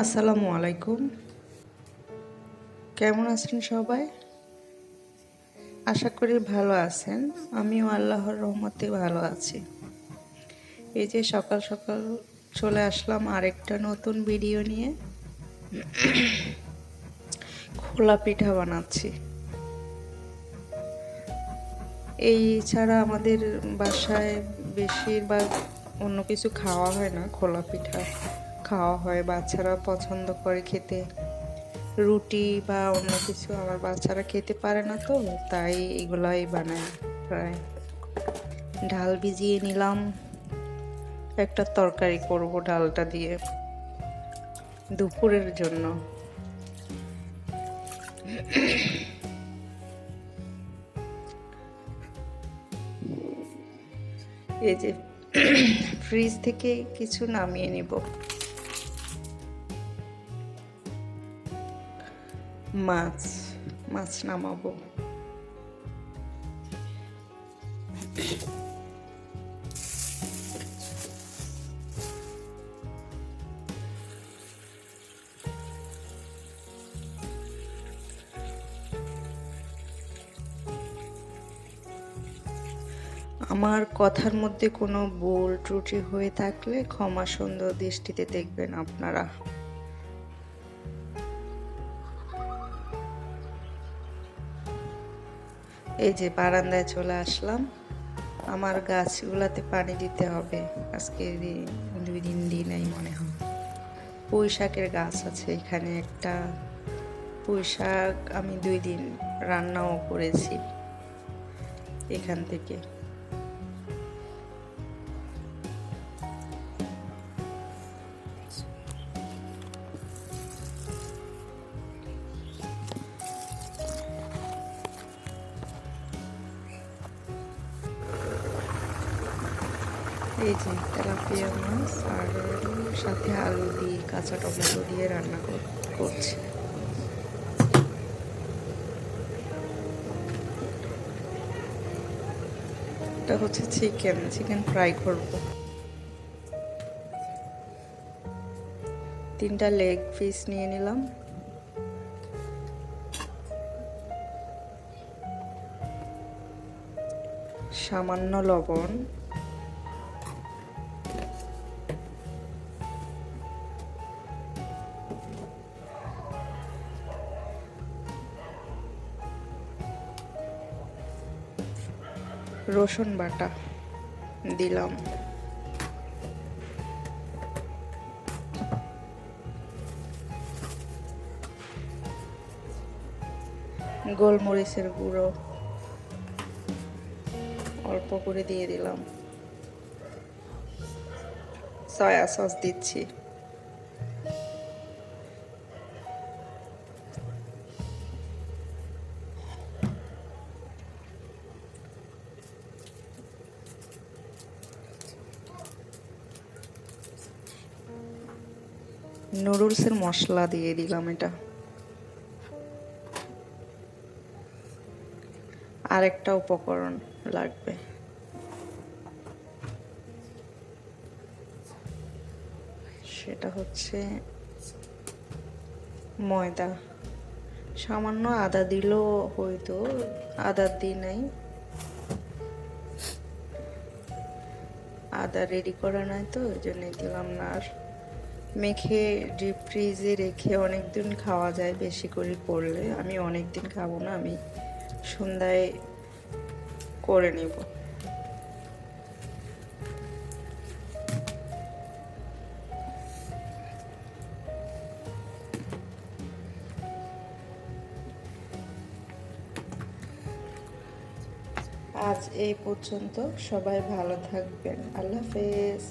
আসসালামু আলাইকুম। কেমন আছেন সবাই? আশা করি ভালো আছেন। আমিও আল্লাহর রহমতে ভালো আছি। এই যে সকাল সকাল চলে আসলাম আরেকটা নতুন ভিডিও নিয়ে। খোলা পিঠা বানাচ্ছি। এই ছাড়া আমাদের বাসায় বেশিরভাগ অন্য কিছু খাওয়া হয় না, খোলা পিঠা খাওয়া হয়। বাচ্চারা পছন্দ করে খেতে। রুটি বা অন্য কিছু আমার বাচ্চারা খেতে পারে না, তো তাই এগুলাই বানাই প্রায়। ডাল ভিজিয়ে নিলাম, একটা তরকারি করব ডালটা দিয়ে দুপুরের জন্য। এই যে ফ্রিজ থেকে কিছু নামিয়ে নিব। মাছ মাছ নামাবো। আমার কথার মধ্যে কোনো ভুল ত্রুটি হয়ে থাকলে ক্ষমা সুন্দর দৃষ্টিতে দেখবেন আপনারা। এই যে বারান্দায় চলে আসলাম। আমার গাছগুলাতে পানি দিতে হবে। আজকে 2 দিন দিই নাই মনে হয়। পুঁই শাকের গাছ আছে এখানে একটা। পুঁই শাক আমি 2 দিন রান্নাও করেছি এখান থেকে। এই যে তেলাপিয়া মাছ আর সাথে আলু দিয়ে কাঁচা টমেটো দিয়ে রান্না করছি। এটা হচ্ছে চিকেন ফ্রাই করব। 3টা লেগ পিস নিয়ে নিলাম। সামান্য লবণ, রসুন বাটা দিলাম, গোলমরিচের গুঁড়ো অল্প করে দিয়ে দিলাম, সয়া সস দিচ্ছি, নুডলসের মশলা দিয়ে দিলাম। এটা আরেকটা উপকরণ লাগবে, সেটা হচ্ছে ময়দা। সামান্য আদা দিলেও হয়তো, আদা দিই নাই, আদা রেডি করা নাই তো ওই জন্য দিলাম না। আর মেখে ডিপ ফ্রিজে রেখে অনেক দিন খাওয়া যায় বেশি করে করলে। আমি অনেক দিন খাবো না, আমি সন্ধ্যায় করে নিব। আজ এই পর্যন্ত। সবাই ভালো থাকবেন। আল্লাহ হাফেজ।